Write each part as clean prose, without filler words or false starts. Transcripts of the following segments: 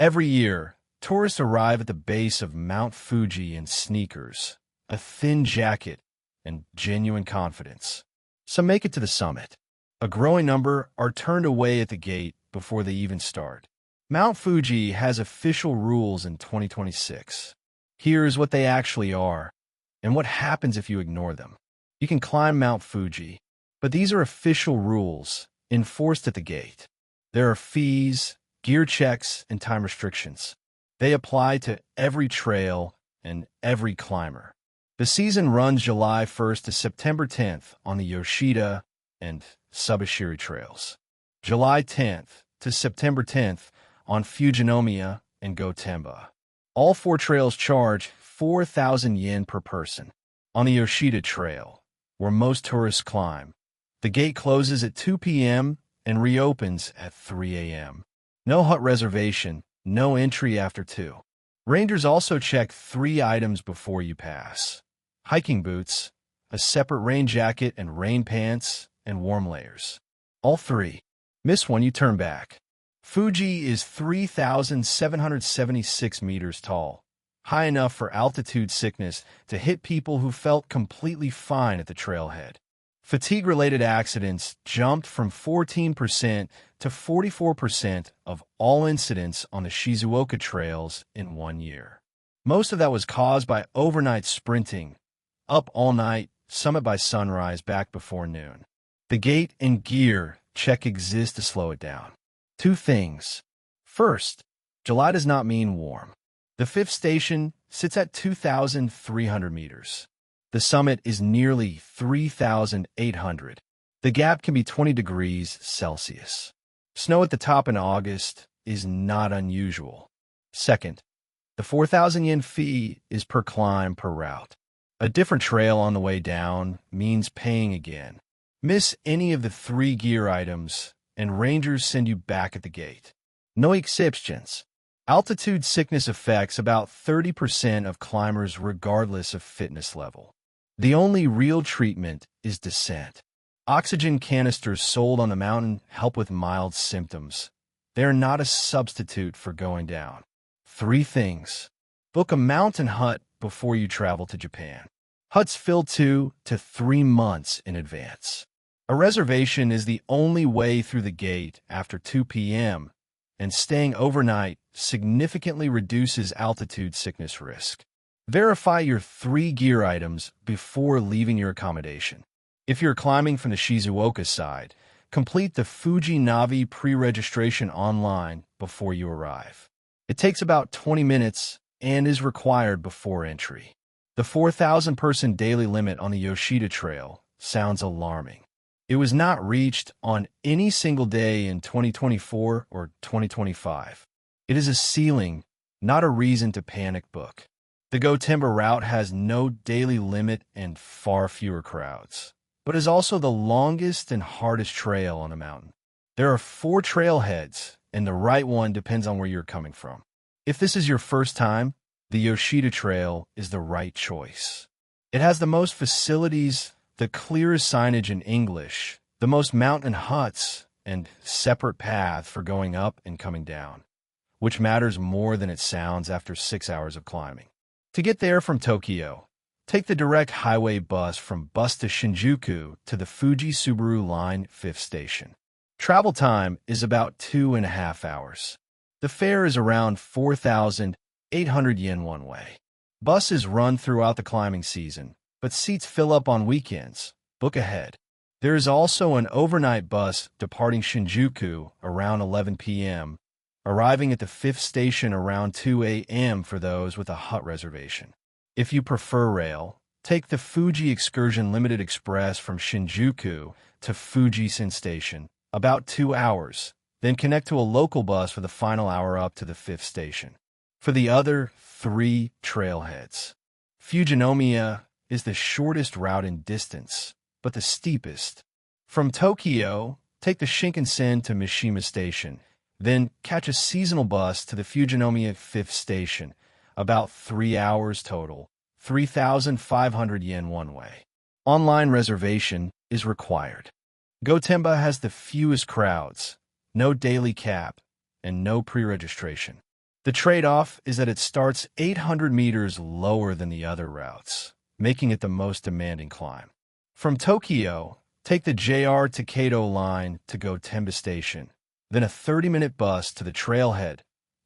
Every year, tourists arrive at the base of Mount Fuji in sneakers, a thin jacket, and genuine confidence. Some make it to the summit. A growing number are turned away at the gate before they even start. Mount Fuji has official rules in 2026. Here's what they actually are, and what happens if you ignore them. You can climb Mount Fuji, but these are official rules, enforced at the gate. There are fees, gear checks, and time restrictions. They apply to every trail and every climber. The season runs July 1st to September 10th on the Yoshida and Subashiri Trails. July 10th to September 10th on Fujinomiya and Gotemba. All four trails charge 4,000 yen per person. On the Yoshida Trail, where most tourists climb, the gate closes at 2 p.m. and reopens at 3 a.m. No hut reservation, no entry after 2. Rangers also check 3 items before you pass: hiking boots, a separate rain jacket and rain pants, and warm layers. All 3. Miss one, you turn back. Fuji is 3,776 meters tall, high enough for altitude sickness to hit people who felt completely fine at the trailhead. Fatigue-related accidents jumped from 14% to 44% of all incidents on the Shizuoka trails in 1 year. Most of that was caused by overnight sprinting, up all night, summit by sunrise, back before noon. The gate and gear check exists to slow it down. 2 things. First, July does not mean warm. The 5th station sits at 2,300 meters. The summit is nearly 3,800. The gap can be 20 degrees Celsius. Snow at the top in August is not unusual. Second, the 4,000 yen fee is per climb per route. A different trail on the way down means paying again. Miss any of the 3 gear items, and rangers send you back at the gate. No exceptions. Altitude sickness affects about 30% of climbers regardless of fitness level. The only real treatment is descent. Oxygen canisters sold on the mountain help with mild symptoms. They are not a substitute for going down. 3 things. Book a mountain hut before you travel to Japan. Huts fill 2 to 3 months in advance. A reservation is the only way through the gate after 2 p.m., and staying overnight significantly reduces altitude sickness risk. Verify your 3 gear items before leaving your accommodation. If you're climbing from the Shizuoka side, complete the Fuji Navi pre-registration online before you arrive. It takes about 20 minutes and is required before entry. The 4,000-person daily limit on the Yoshida Trail sounds alarming. It was not reached on any single day in 2024 or 2025. It is a ceiling, not a reason to panic book. The Gotemba route has no daily limit and far fewer crowds, but is also the longest and hardest trail on the mountain. There are 4 trailheads, and the right one depends on where you're coming from. If this is your first time, the Yoshida Trail is the right choice. It has the most facilities, the clearest signage in English, the most mountain huts, and separate path for going up and coming down, which matters more than it sounds after 6 hours of climbing. To get there from Tokyo, take the direct highway bus from bus to Shinjuku to the Fuji Subaru Line 5th station. Travel time is about 2.5 hours. The fare is around 4,800 yen one way. Buses run throughout the climbing season, but seats fill up on weekends. Book ahead. There is also an overnight bus departing Shinjuku around 11 p.m., arriving at the 5th station around 2 a.m. for those with a hut reservation. If you prefer rail, take the Fuji Excursion Limited Express from Shinjuku to Fuji Station, about 2 hours, then connect to a local bus for the final hour up to the 5th station. For the other 3 trailheads, Fujinomiya is the shortest route in distance, but the steepest. From Tokyo, take the Shinkansen to Mishima Station, then catch a seasonal bus to the Fujinomiya 5th station, about 3 hours total, 3,500 yen one way. Online reservation is required. Gotemba has the fewest crowds, no daily cap, and no pre-registration. The trade-off is that it starts 800 meters lower than the other routes, making it the most demanding climb. From Tokyo, take the JR Takedo line to Gotemba Station, then a 30-minute bus to the trailhead,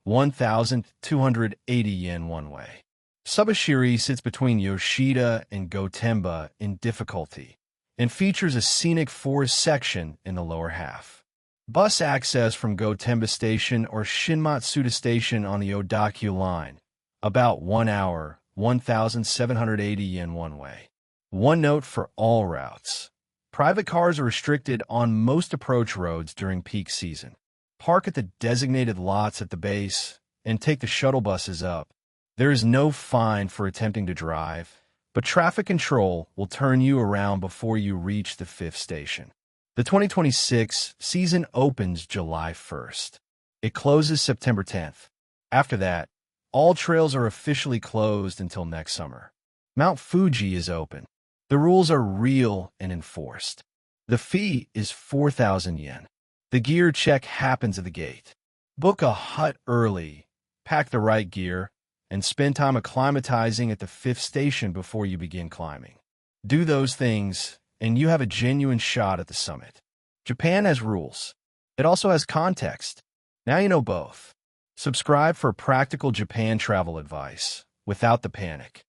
1,280 yen one way. Subashiri sits between Yoshida and Gotemba in difficulty and features a scenic forest section in the lower half. Bus access from Gotemba Station or Shinmatsuda Station on the Odakyu line, about 1 hour, 1,780 yen one way. One note for all routes. Private cars are restricted on most approach roads during peak season. Park at the designated lots at the base and take the shuttle buses up. There is no fine for attempting to drive, but traffic control will turn you around before you reach the 5th station. The 2026 season opens July 1st. It closes September 10th. After that, all trails are officially closed until next summer. Mount Fuji is open. The rules are real and enforced. The fee is 4,000 yen. The gear check happens at the gate. Book a hut early, pack the right gear, and spend time acclimatizing at the 5th station before you begin climbing. Do those things, and you have a genuine shot at the summit. Japan has rules. It also has context. Now you know both. Subscribe for practical Japan travel advice without the panic.